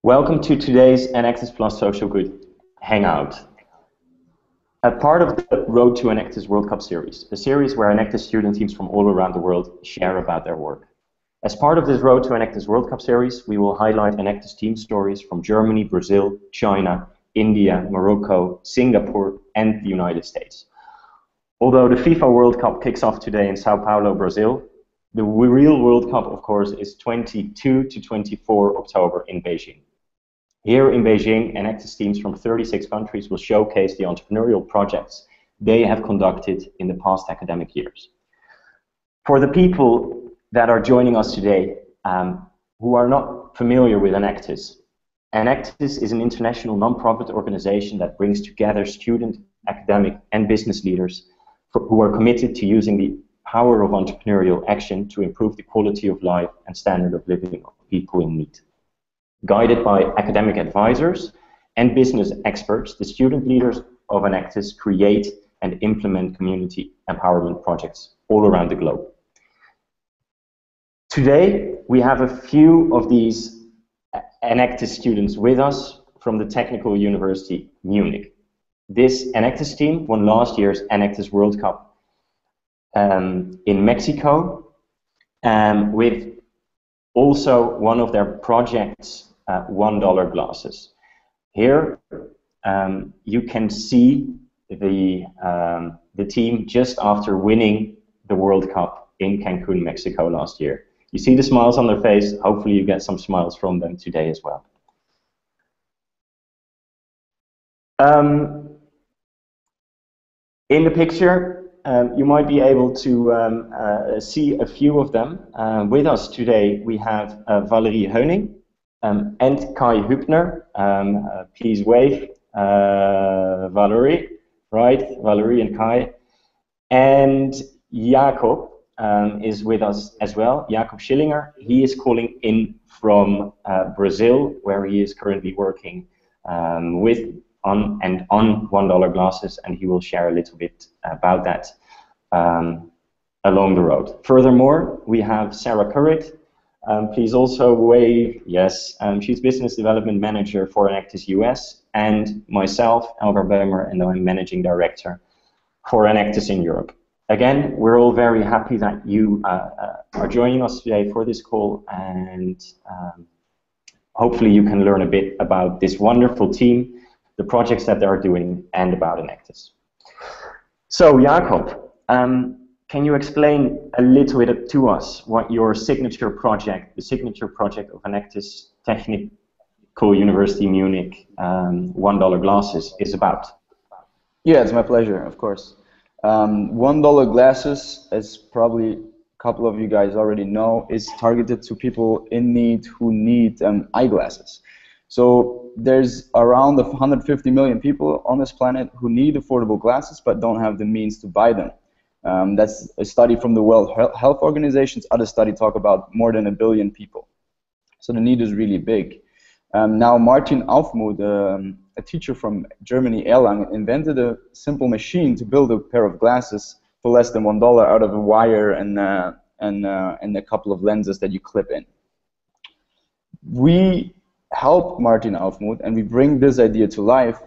Welcome to today's Enactus Plus Social Good Hangout. A part of the Road to Enactus World Cup series, a series where Enactus student teams from all around the world share about their work. As part of this Road to Enactus World Cup series, we will highlight Enactus team stories from Germany, Brazil, China, India, Morocco, Singapore, and the United States. Although the FIFA World Cup kicks off today in Sao Paulo, Brazil, the real World Cup, of course, is 22 to 24 October in Beijing. Here in Beijing, Enactus teams from 36 countries will showcase the entrepreneurial projects they have conducted in the past academic years. For the people that are joining us today who are not familiar with Enactus, Enactus is an international non-profit organization that brings together student, academic, and business leaders who are committed to using the power of entrepreneurial action to improve the quality of life and standard of living of people in need. Guided by academic advisors and business experts, the student leaders of Enactus create and implement community empowerment projects all around the globe. Today, we have a few of these Enactus students with us from the Technical University Munich. This Enactus team won last year's Enactus World Cup in Mexico, with also one of their projects, OneDollarGlasses. Here you can see the team just after winning the World Cup in Cancun, Mexico last year. You see the smiles on their face. Hopefully you get some smiles from them today as well. In the picture, you might be able to see a few of them. With us today, we have Valerie Heuning and Kai Hübner. Please wave, Valerie, right? Valerie and Kai. And Jakob is with us as well, Jakob Schillinger. He is calling in from Brazil, where he is currently working on OneDollarGlasses, and he will share a little bit about that along the road. Furthermore, we have Sarah Currit. Please also wave, yes, she's Business Development Manager for Enactus US, and myself, Elgar Böhmer, and I'm Managing Director for Enactus in Europe. Again, we're all very happy that you are joining us today for this call, and hopefully you can learn a bit about this wonderful team, the projects that they are doing, and about Enactus. So, Jakob, can you explain a little bit to us what your signature project, the signature project of Enactus Technical University Munich, OneDollarGlasses, is about? Yeah, it's my pleasure, of course. OneDollarGlasses, as probably a couple of you guys already know, is targeted to people in need who need eyeglasses. So there's around 150 million people on this planet who need affordable glasses but don't have the means to buy them. That's a study from the World Health Organization's other study talk about more than 1 billion people. So the need is really big. Now Martin Aufmuth, a teacher from Germany, Erlangen, invented a simple machine to build a pair of glasses for less than $1 out of a wire and a couple of lenses that you clip in. We help Martin Aufmuth, and we bring this idea to life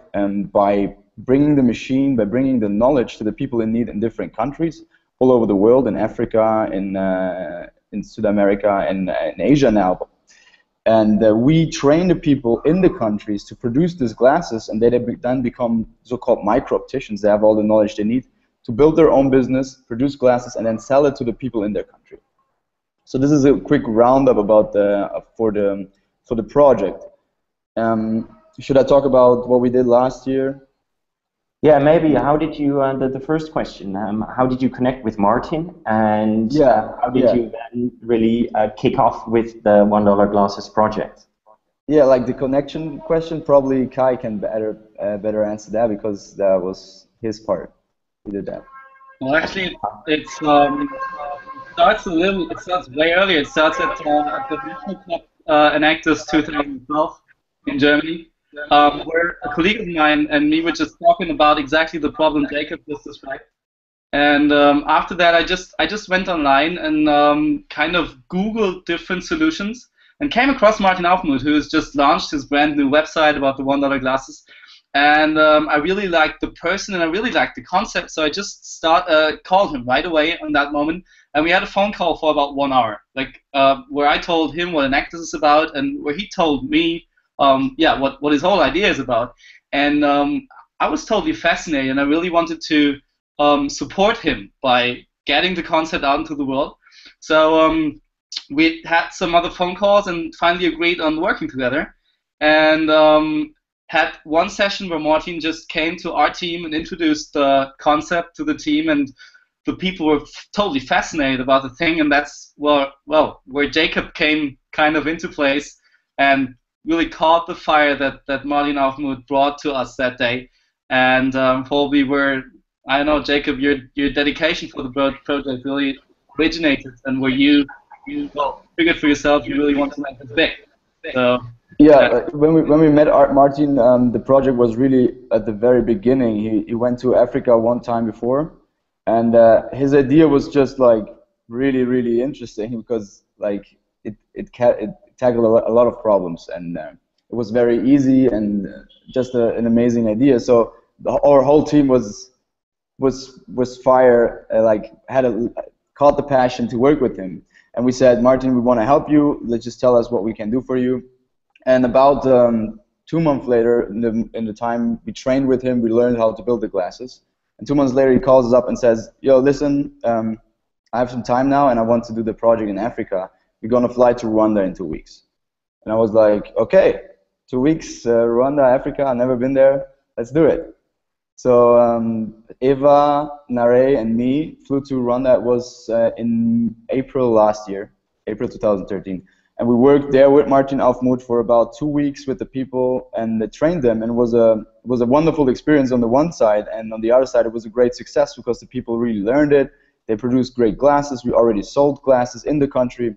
by bringing the machine, by bringing the knowledge to the people in need in different countries, all over the world, in Africa, in South America, and in Asia now. And we train the people in the countries to produce these glasses, and they then become so-called micro-opticians. They have all the knowledge they need to build their own business, produce glasses, and then sell it to the people in their country. So this is a quick roundup about for the project. Should I talk about what we did last year? Yeah, maybe. How did you, the first question, how did you connect with Martin, and how did you then really kick off with the OneDollarGlasses project? Yeah, like the connection question, probably Kai can better answer that, because that was his part. He did that. Well, actually, it starts way earlier. It starts at the National Cup Enactus 2012 in Germany. Where a colleague of mine and me were just talking about exactly the problem Jacob just described, and after that I just went online and kind of Googled different solutions and came across Martin Aufmuth, who has just launched his brand new website about the $1 glasses. And I really liked the person, and I really liked the concept, so I just called him right away on that moment, and we had a phone call for about 1 hour, where I told him what Enactus is about, and where he told me, what his whole idea is about. And I was totally fascinated, and I really wanted to support him by getting the concept out into the world. So we had some other phone calls and finally agreed on working together. And had one session where Martin just came to our team and introduced the concept to the team, and the people were totally fascinated about the thing, and that's where Jacob came kind of into place and really caught the fire that Martin Aufmuth brought to us that day. And probably I don't know, Jacob, your dedication for the project really originated, and where you figured for yourself you really want to make it big. So. Yeah, when we met Martin, the project was really at the very beginning. He went to Africa one time before, and his idea was just like really interesting, because like it tackled a lot of problems, and it was very easy and just an amazing idea. So our whole team was fire, caught the passion to work with him, and we said, Martin, we want to help you. Let's just tell us what we can do for you. And about 2 months later, in the time we trained with him, we learned how to build the glasses. And 2 months later, he calls us up and says, yo, listen, I have some time now, and I want to do the project in Africa. We're going to fly to Rwanda in 2 weeks. And I was like, okay, 2 weeks, Rwanda, Africa, I've never been there. Let's do it. So Eva, Nare, and me flew to Rwanda. It was in April last year, April 2013. And we worked there with Martin Aufmuth for about 2 weeks with the people, and trained them. And it was a wonderful experience on the one side, and on the other side, it was a great success because the people really learned it. They produced great glasses. We already sold glasses in the country,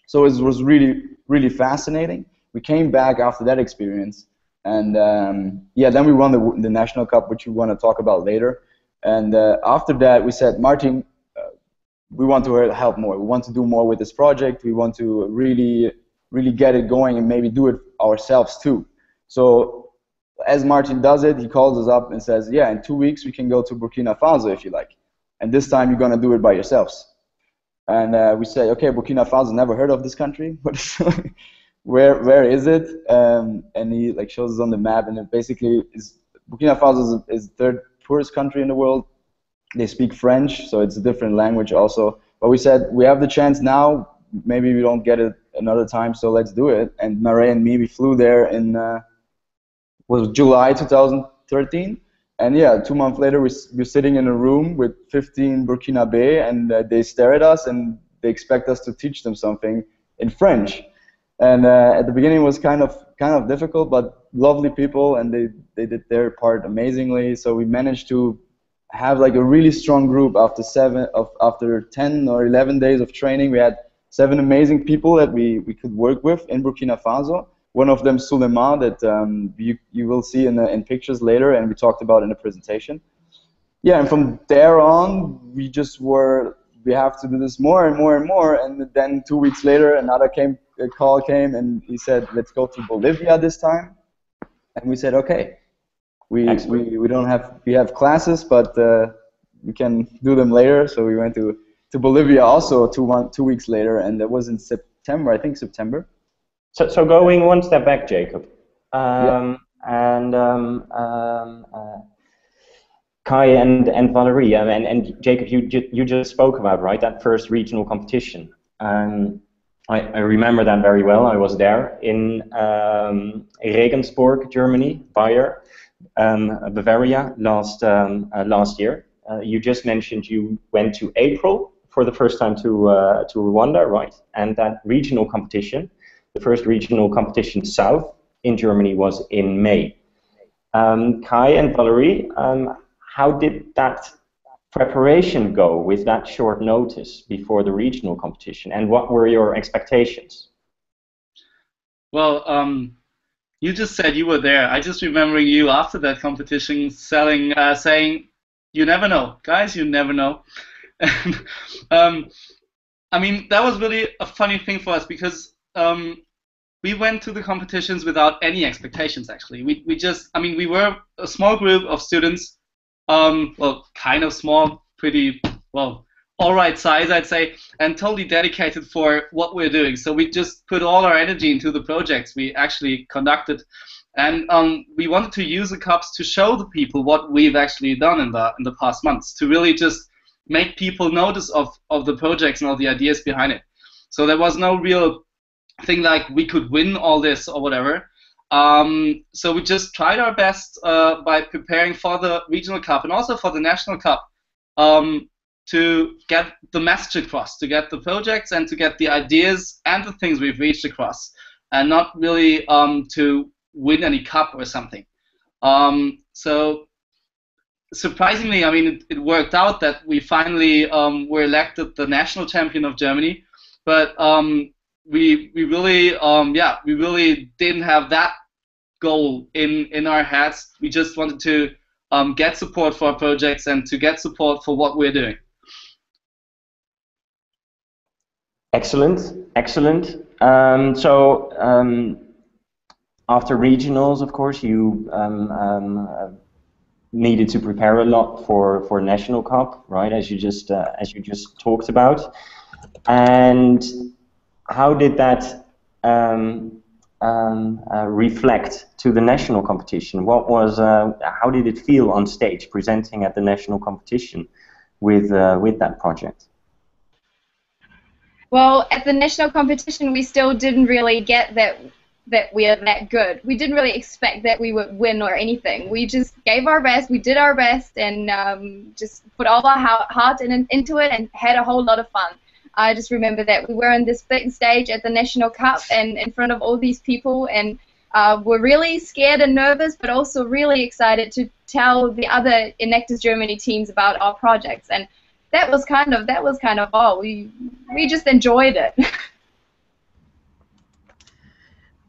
so it was really fascinating. We came back after that experience, and then we won the National Cup, which we want to talk about later. And after that, we said, Martin, we want to help more. We want to do more with this project. We want to really get it going and maybe do it ourselves too. So as Martin does it, he calls us up and says, yeah, in 2 weeks we can go to Burkina Faso if you like. And this time you're going to do it by yourselves. And we say, okay, Burkina Faso, never heard of this country. Where is it? And he shows us on the map, and it basically is, Burkina Faso is the third poorest country in the world. They speak French, so it's a different language also. But we said, we have the chance now, maybe we don't get it another time, so let's do it. And Nare and me, we flew there in was July 2013. And yeah, 2 months later, we're sitting in a room with 15 Burkinabe, and they stare at us, and they expect us to teach them something in French. And at the beginning, it was kind of difficult, but lovely people, and they did their part amazingly. So we managed to have a really strong group. After 10 or 11 days of training, we had 7 amazing people that we could work with in Burkina Faso. One of them, Suleiman, that you will see in pictures later, and we talked about in the presentation. Yeah, and from there on, we have to do this more and more and more. And then 2 weeks later, another call came, and he said, let's go to Bolivia this time. And we said, okay. We have classes, but we can do them later. So we went to Bolivia also 2 weeks later, and that was in September, I think September. So going one step back, Jacob, and Kai and Valerie, and Jacob, you just spoke about, right, that first regional competition. I remember that very well. I was there in Regensburg, Germany, Bayer. Bavaria last year. You just mentioned you went to April for the first time to Rwanda, right? And that regional competition, the first regional competition south in Germany, was in May. Kai and Valerie, how did that preparation go with that short notice before the regional competition, and what were your expectations? Well, you just said you were there. I just remember you after that competition saying, you never know, guys, you never know. And, I mean, that was really a funny thing for us, because we went to the competitions without any expectations, actually. We just, I mean, we were a small group of students, well, kind of small, pretty, well, all right size, I'd say, and totally dedicated for what we're doing. So we just put all our energy into the projects we actually conducted. And we wanted to use the cups to show the people what we've actually done in the past months, to really just make people notice of the projects and all the ideas behind it. So there was no real thing like we could win all this or whatever. So we just tried our best by preparing for the regional cup and also for the national cup to get the message across, to get the projects and to get the ideas and the things we've reached across, and not really to win any cup or something. So surprisingly, I mean, it worked out that we finally were elected the national champion of Germany, but we really we really didn't have that goal in our heads. We just wanted to get support for our projects and to get support for what we're doing. Excellent, excellent. After regionals, of course, you needed to prepare a lot for National Cup, right? As you just talked about. And how did that reflect to the national competition? What was how did it feel on stage presenting at the national competition with that project? Well, at the national competition, we still didn't really get that we are that good. We didn't really expect that we would win or anything. We just gave our best, we did our best, and just put all our heart into it and had a whole lot of fun. I just remember that we were on this big stage at the National Cup and in front of all these people, and were really scared and nervous, but also really excited to tell the other Enactus Germany teams about our projects. And that was kind of all. We just enjoyed it.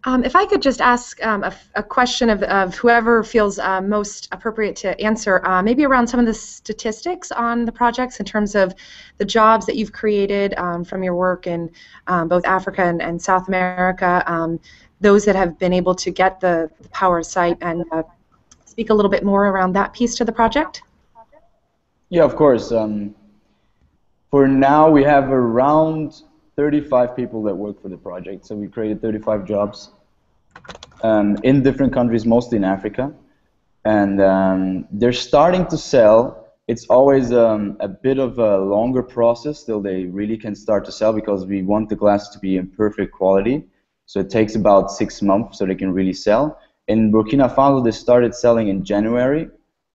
If I could just ask a question of whoever feels most appropriate to answer, maybe around some of the statistics on the projects in terms of the jobs that you've created from your work in both Africa and South America, those that have been able to get the power site, and speak a little bit more around that piece to the project. Yeah, of course. For now, we have around 35 people that work for the project, so we created 35 jobs in different countries, mostly in Africa, and they're starting to sell. It's always a bit of a longer process till they really can start to sell, because we want the glasses to be in perfect quality, so it takes about 6 months so they can really sell. In Burkina Faso, they started selling in January,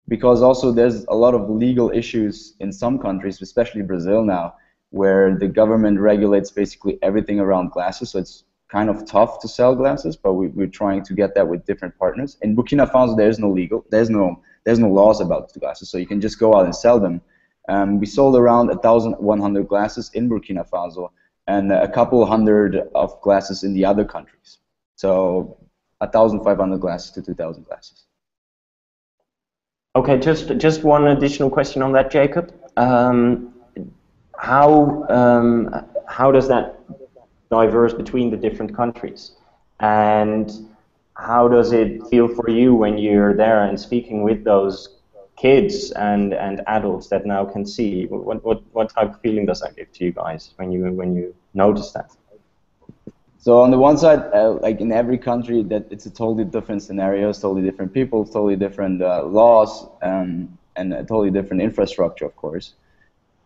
because also there's a lot of legal issues in some countries, especially Brazil now, where the government regulates basically everything around glasses, so it's kind of tough to sell glasses, but we're trying to get that with different partners. In Burkina Faso, there's no laws about the glasses, so you can just go out and sell them. We sold around 1,100 glasses in Burkina Faso, and a couple hundred of glasses in the other countries. So 1,500 glasses to 2,000 glasses. Okay, just one additional question on that, Jacob. How does that diverse between the different countries, and how does it feel for you when you're there and speaking with those kids and adults that now can see? What type of feeling does that give to you guys when you notice that? So on the one side, like in every country, that it's a totally different scenarios, totally different people, totally different laws, and a totally different infrastructure, of course.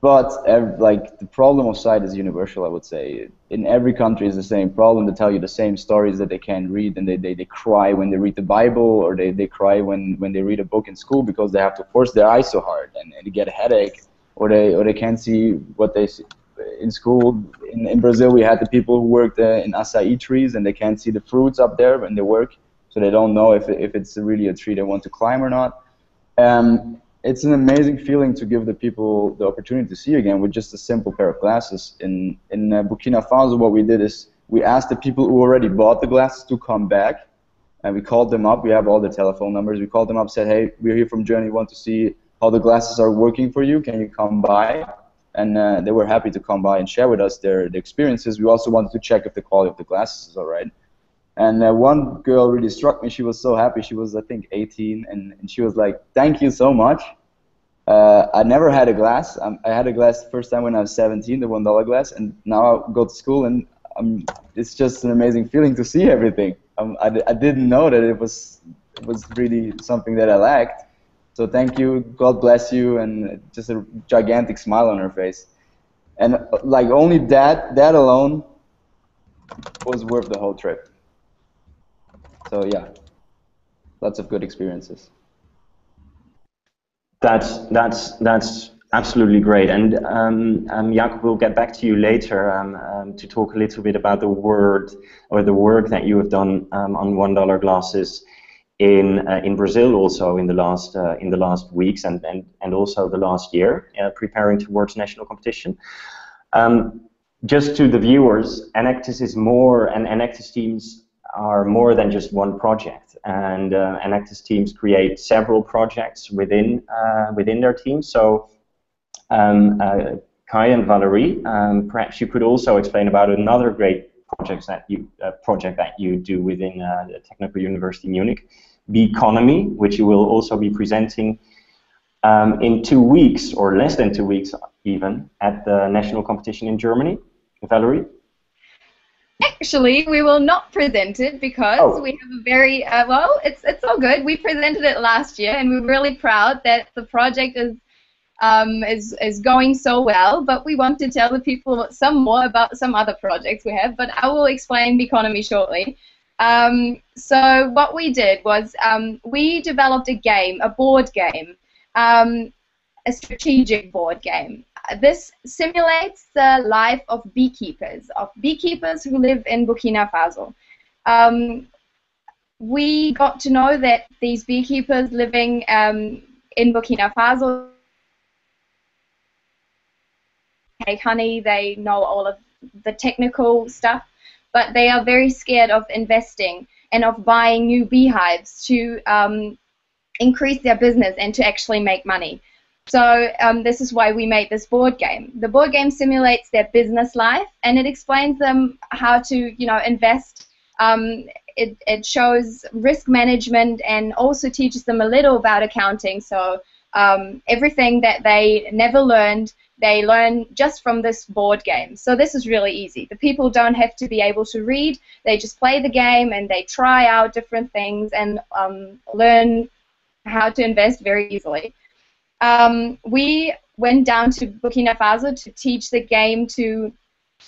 But like the problem of sight is universal, I would say. In every country is the same problem. They tell you the same stories that they can't read, and they cry when they read the Bible, or they cry when they read a book in school because they have to force their eyes so hard, and they get a headache, or they can't see what they see. In school, in Brazil, we had the people who worked in acai trees, and they can't see the fruits up there when they work, so they don't know if it's really a tree they want to climb or not. It's an amazing feeling to give the people the opportunity to see again with just a simple pair of glasses. In Burkina Faso, what we did is we asked the people who already bought the glasses to come back, and we called them up. We have all their telephone numbers. We called them up, said, hey, we're here from Germany, we want to see how the glasses are working for you. Can you come by? And they were happy to come by and share with us their experiences. We also wanted to check if the quality of the glasses is all right. And one girl really struck me. She was so happy. She was, I think, 18, and she was like, "Thank you so much. I never had a glass. I had a glass the first time when I was 17, the $1 glass, and now I go to school, and it's just an amazing feeling to see everything. I didn't know that it was really something that I lacked. So thank you, God bless you," and just a gigantic smile on her face. And like only that alone was worth the whole trip. So yeah, lots of good experiences. That's absolutely great. And Jakob, will get back to you later to talk a little bit about the work that you have done on OneDollarGlasses in Brazil, also in the last weeks and also the last year, preparing towards national competition. Just to the viewers, Enactus is more, and Enactus teams are more than just one project, and Enactus teams create several projects within their team. So Kai and Valerie, perhaps you could also explain about another great project that you do within the Technical University of Munich, Beconomy, which you will also be presenting in 2 weeks, or less than 2 weeks even, at the national competition in Germany. Valerie? Actually, we will not present it because we have a very, well, it's all good. We presented it last year, and we're really proud that the project is going so well, but we want to tell the people some more about some other projects we have, but I will explain Beconomy shortly. So what we did was we developed a game, a board game, a strategic board game. This simulates the life of beekeepers who live in Burkina Faso. We got to know that these beekeepers living in Burkina Faso take honey, they know all of the technical stuff, but they are very scared of investing and of buying new beehives to increase their business and to actually make money. So this is why we made this board game. The board game simulates their business life, and it explains them how to, invest. It shows risk management and also teaches them a little about accounting. So everything that they never learned, they learn just from this board game. So this is really easy. The people don't have to be able to read. They just play the game and they try out different things and learn how to invest very easily. We went down to Burkina Faso to teach the game to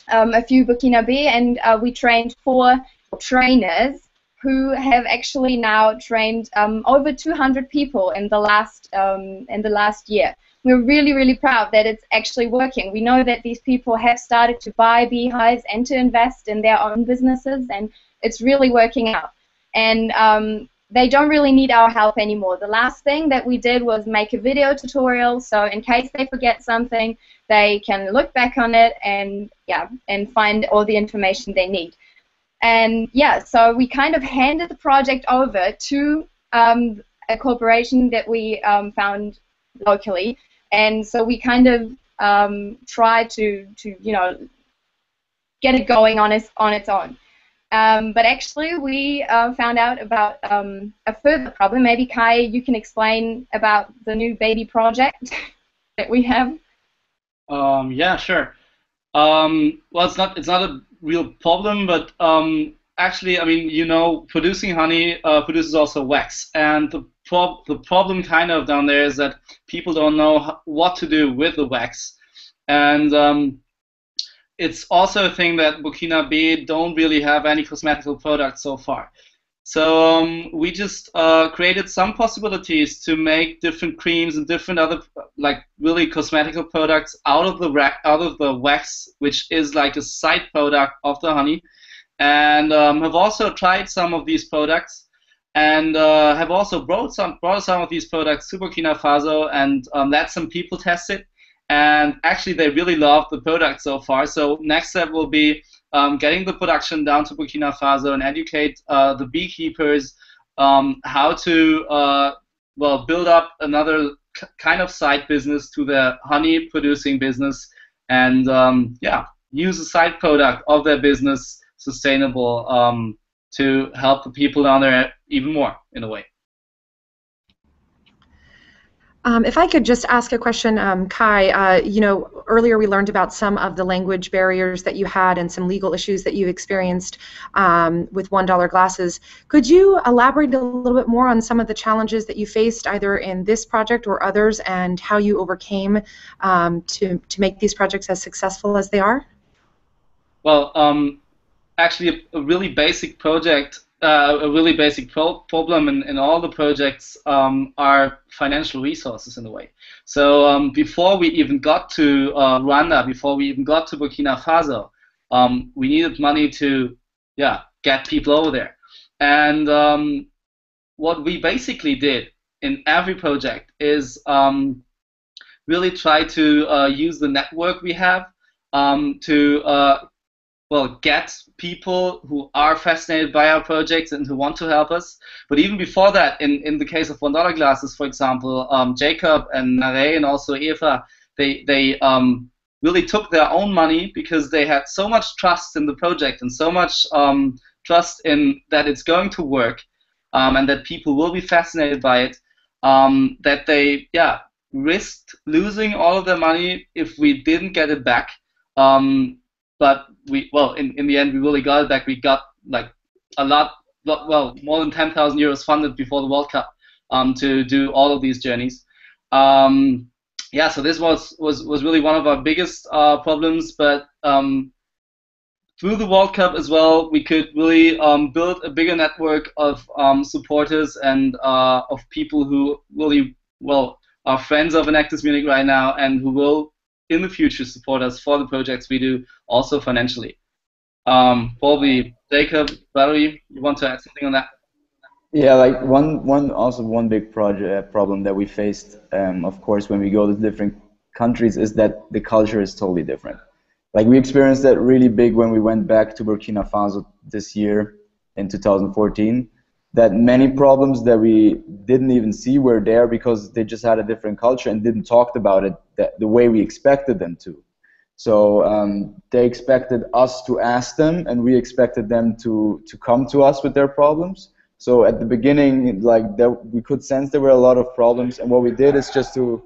a few Burkinabe, and we trained 4 trainers who have actually now trained over 200 people in the last year. We're really, really proud that it's actually working. We know that these people have started to buy beehives and to invest in their own businesses, and it's really working out. And they don't really need our help anymore. The last thing that we did was make a video tutorial, so in case they forget something, they can look back on it and find all the information they need. And so we kind of handed the project over to a corporation that we found locally, and so we kind of tried to get it going on its own. But actually, we found out about a further problem. Maybe Kai, you can explain about the new baby project that we have. Yeah, sure. Well, it's not a real problem, but actually, I mean, producing honey produces also wax, and the problem kind of down there is that people don't know what to do with the wax, and it's also a thing that Burkinabe don't really have any cosmetical products so far. So we just created some possibilities to make different creams and different other really cosmetical products out of the wax, which is like a side product of the honey, and have also tried some of these products, and have also brought some of these products to Burkina Faso and let some people test it. And actually, they really love the product so far. So next step will be getting the production down to Burkina Faso and educate the beekeepers how to build up another kind of side business to their honey producing business, and use a side product of their business sustainable to help the people down there even more, in a way. If I could just ask a question, Kai, you know, earlier we learned about some of the language barriers that you had and some legal issues that you experienced with $1 Could you elaborate a little bit more on some of the challenges that you faced either in this project or others and how you overcame to make these projects as successful as they are? Well, actually, a really basic project, a really basic problem in all the projects are financial resources in a way. So before we even got to Rwanda, before we even got to Burkina Faso, we needed money to, get people over there. And what we basically did in every project is really try to use the network we have to get people who are fascinated by our projects and who want to help us. But even before that, in the case of OneDollarGlasses, for example, Jacob and Nare and also Eva, they really took their own money because they had so much trust in the project and so much trust in that it's going to work and that people will be fascinated by it, that they risked losing all of their money if we didn't get it back. But in the end, we really got it back. We got like a lot, more than 10,000 euros funded before the World Cup to do all of these journeys. So this was really one of our biggest problems. But through the World Cup as well, we could really build a bigger network of supporters and of people who really are friends of Enactus Munich right now and who will in the future support us for the projects we do, also financially. Probably Jacob, Valerie, you want to add something on that? Yeah, like one big problem that we faced, of course, when we go to different countries is that the culture is totally different. Like we experienced that really big when we went back to Burkina Faso this year in 2014. That many problems that we didn't even see were there because they just had a different culture and didn't talk about it the way we expected them to. So they expected us to ask them, and we expected them to come to us with their problems. So at the beginning, we could sense there were a lot of problems, and what we did is just to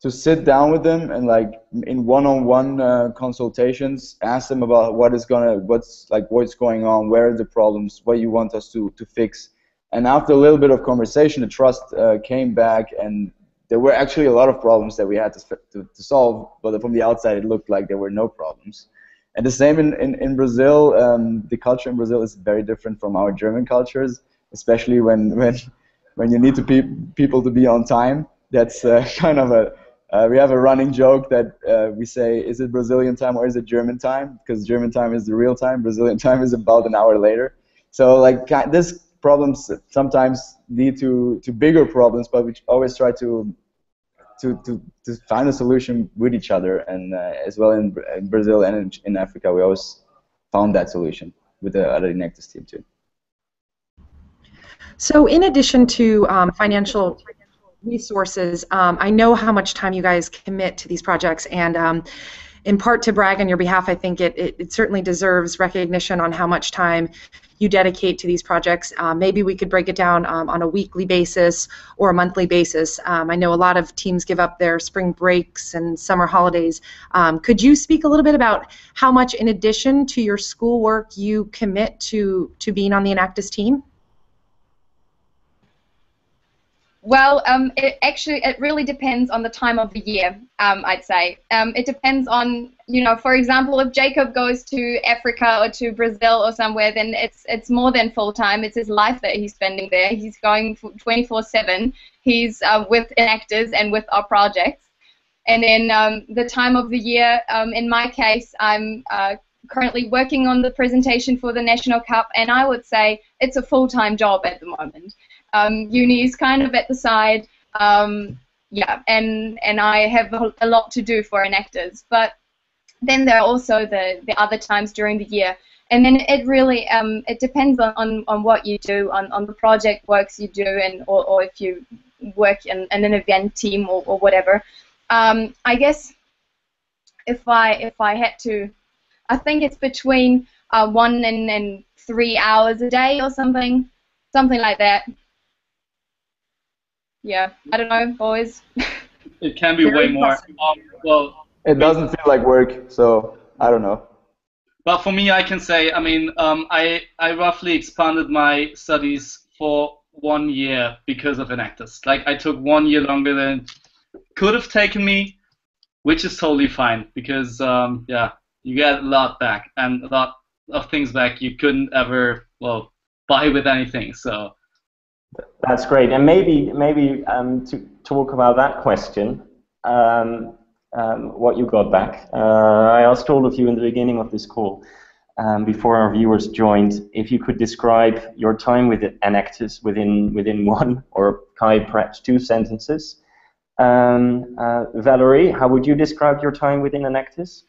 sit down with them and in one-on-one consultations, ask them about what's going on, where are the problems, what you want us to fix. And after a little bit of conversation, the trust came back, and there were actually a lot of problems that we had to solve, but from the outside it looked like there were no problems. And the same in Brazil. The culture in Brazil is very different from our German cultures, especially when you need people to be on time. That's kind of we have a running joke that we say, is it Brazilian time or is it German time? Because German time is the real time, Brazilian time is about an hour later. So this problems sometimes lead to bigger problems, but we always try to find a solution with each other, and as well in Brazil and in Africa, we always found that solution with the other Enactus team too. So in addition to financial resources, I know how much time you guys commit to these projects, and in part to brag on your behalf, I think it certainly deserves recognition on how much time you dedicate to these projects. Maybe we could break it down on a weekly basis or a monthly basis. I know a lot of teams give up their spring breaks and summer holidays. Could you speak a little bit about how much, in addition to your schoolwork, you commit to being on the Enactus team? Well, it really depends on the time of the year, I'd say. It depends on, for example, if Jacob goes to Africa or to Brazil or somewhere, then it's more than full-time. It's his life that he's spending there. He's going 24/7. He's with Enactus and with our projects. And then the time of the year, in my case, I'm currently working on the presentation for the National Cup, and I would say it's a full-time job at the moment. Uni is kind of at the side, and I have a lot to do for Enactus. But then there are also the other times during the year, and then it really it depends on what you do, on the project works you do, or if you work in an event team or whatever. I guess if I had to, I think it's between one in 3 hours a day or something like that. Yeah, I don't know, boys. It can be way more. Well, it doesn't feel like work, so I don't know. But for me, I can say, I mean, I roughly expanded my studies for 1 year because of Enactus. Like, I took 1 year longer than it could have taken me, which is totally fine because, yeah, you get a lot back and a lot of things back you couldn't ever, well, buy with anything. So that's great. And maybe to talk about that question. What you got back. I asked all of you in the beginning of this call, before our viewers joined, if you could describe your time with Enactus within one, or Kai, perhaps 2 sentences. Valerie, how would you describe your time within Enactus?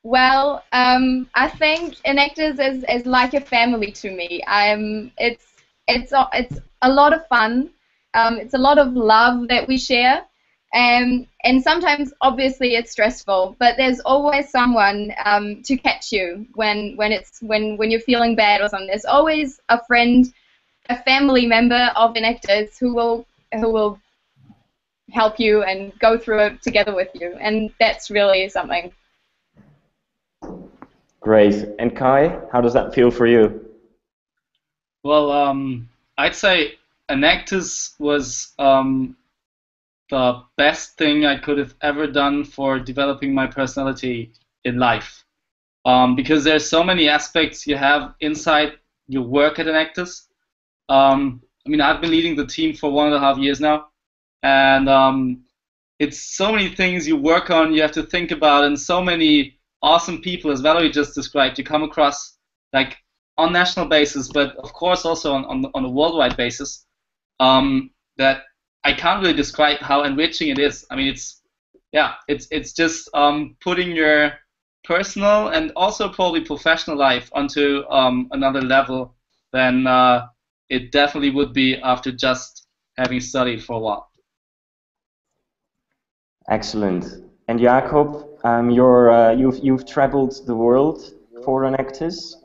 Well, I think Enactus is like a family to me. It's a lot of fun. It's a lot of love that we share. And sometimes, obviously, it's stressful, but there's always someone to catch you when you're feeling bad or something. There's always a friend, a family member of Enactus who will help you and go through it together with you, and that's really something. Great. And Kai, how does that feel for you? Well, I'd say Enactus was the best thing I could have ever done for developing my personality in life. Because there's so many aspects you have inside your work at Enactus. I mean, I've been leading the team for 1.5 years now, and it's so many things you work on, you have to think about, and so many awesome people, as Valerie just described, you come across like on national basis, but of course also on a worldwide basis, that I can't really describe how enriching it is. I mean, it's just putting your personal and also probably professional life onto another level than it definitely would be after just having studied for a while. Excellent. And Jakob, you've traveled the world for Enactus.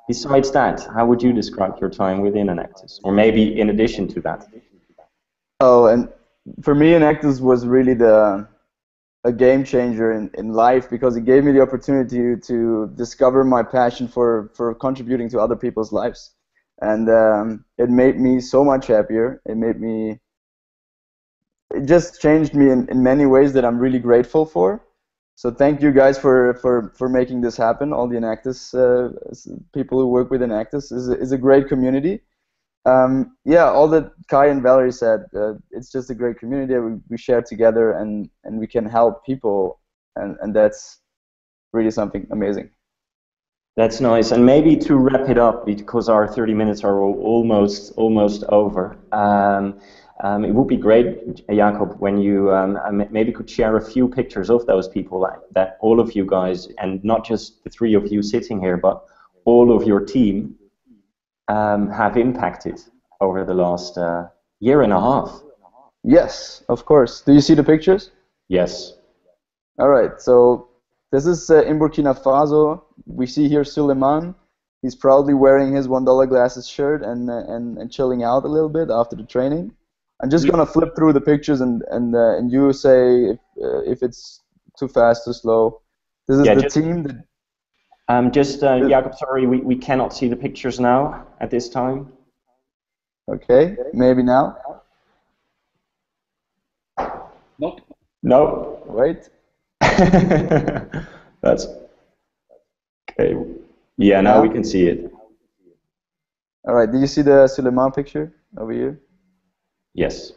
Besides that, how would you describe your time within Enactus, or maybe in addition to that? Oh, and for me, Enactus was really a game changer in life, because it gave me the opportunity to discover my passion for contributing to other people's lives, and it made me so much happier. It just changed me in many ways that I'm really grateful for. So thank you guys for making this happen. All the Enactus people who work with Enactus is a great community. Yeah, all that Kai and Valerie said, it's just a great community that we share together, and we can help people, and that's really something amazing. That's nice. And maybe to wrap it up, because our 30 minutes are almost over, it would be great, Jakob, when you maybe could share a few pictures of those people that all of you guys, and not just the 3 of you sitting here, but all of your team, have impacted over the last 1.5 years. Yes, of course. Do you see the pictures? Yes. All right. So this is in Burkina Faso. We see here Suleiman. He's proudly wearing his $1 shirt and chilling out a little bit after the training. I'm just gonna flip through the pictures and you say if it's too fast, too slow. This is the team that. Jakob, sorry, we cannot see the pictures now at this time. Okay, maybe now. Nope. No. Wait. That's okay. Yeah, now we can see it. All right. Do you see the Suleiman picture over here? Yes.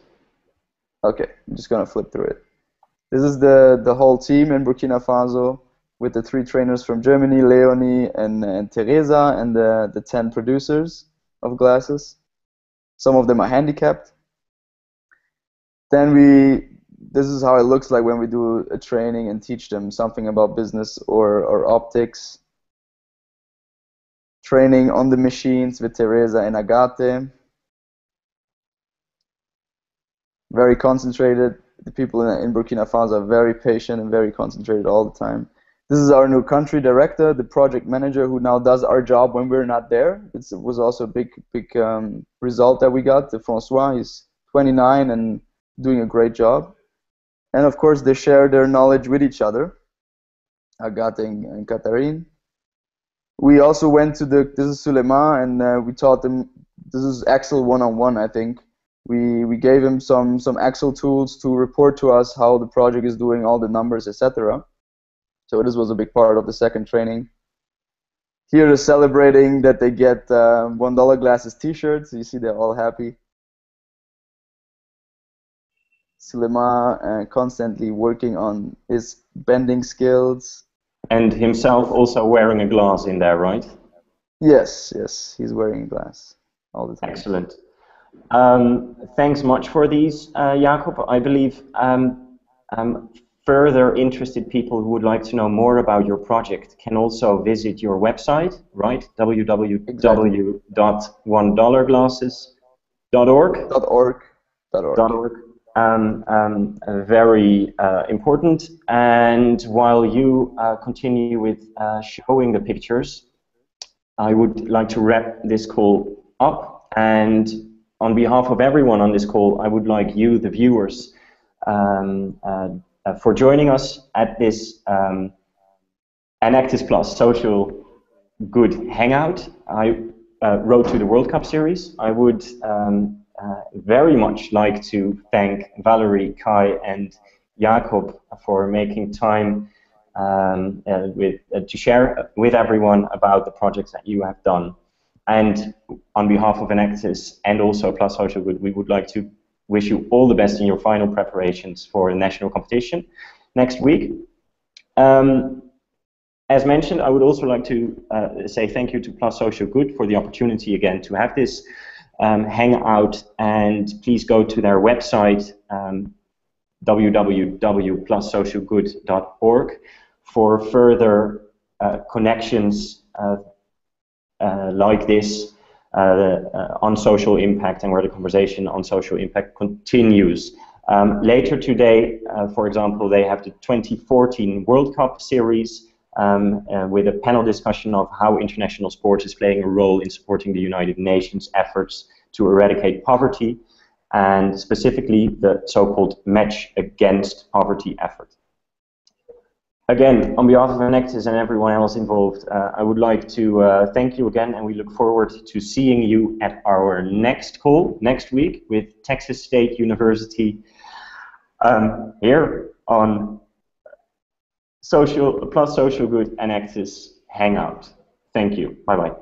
Okay. I'm just gonna flip through it. This is the whole team in Burkina Faso, with the 3 trainers from Germany, Leonie and Teresa, and the 10 producers of glasses. Some of them are handicapped. Then this is how it looks like when we do a training and teach them something about business or optics. Training on the machines with Teresa and Agate. Very concentrated. The people in Burkina Faso are very patient and very concentrated all the time. This is our new country director, the project manager, who now does our job when we're not there. It was also a big result that we got. Francois, he's 29 and doing a great job. And of course, they share their knowledge with each other, Agathe and Catherine. We also went to this is Suleiman, and we taught them, this is Excel 101, I think. We gave him some Excel tools to report to us how the project is doing, all the numbers, etc. So this was a big part of the second training. Here they're celebrating that they get OneDollarGlasses t-shirts. You see they're all happy. Suleiman constantly working on his bending skills. And himself also wearing a glass in there, right? Yes, yes, he's wearing a glass all the time. Excellent. Thanks much for these, Jakob. I believe further interested people who would like to know more about your project can also visit your website, right? www.onedollarglasses.org. Very important. And while you continue with showing the pictures, I would like to wrap this call up. And on behalf of everyone on this call, I would like you, the viewers, for joining us at this Enactus Plus Social Good Hangout. I Road to the World Cup series. I would very much like to thank Valerie, Kai, and Jakob for making time to share with everyone about the projects that you have done. And on behalf of Enactus and also Plus Social Good, we would like to wish you all the best in your final preparations for the national competition next week. As mentioned, I would also like to say thank you to Plus Social Good for the opportunity again to have this hangout, and please go to their website, www.plussocialgood.org, for further connections like this on social impact, and where the conversation on social impact continues. Later today, for example, they have the 2014 World Cup series with a panel discussion of how international sport is playing a role in supporting the United Nations efforts to eradicate poverty, and specifically the so-called Match Against Poverty effort. Again, on behalf of Enactus and everyone else involved, I would like to thank you again, and we look forward to seeing you at our next call next week with Texas State University here on Plus Social Good Enactus Hangout. Thank you. Bye-bye.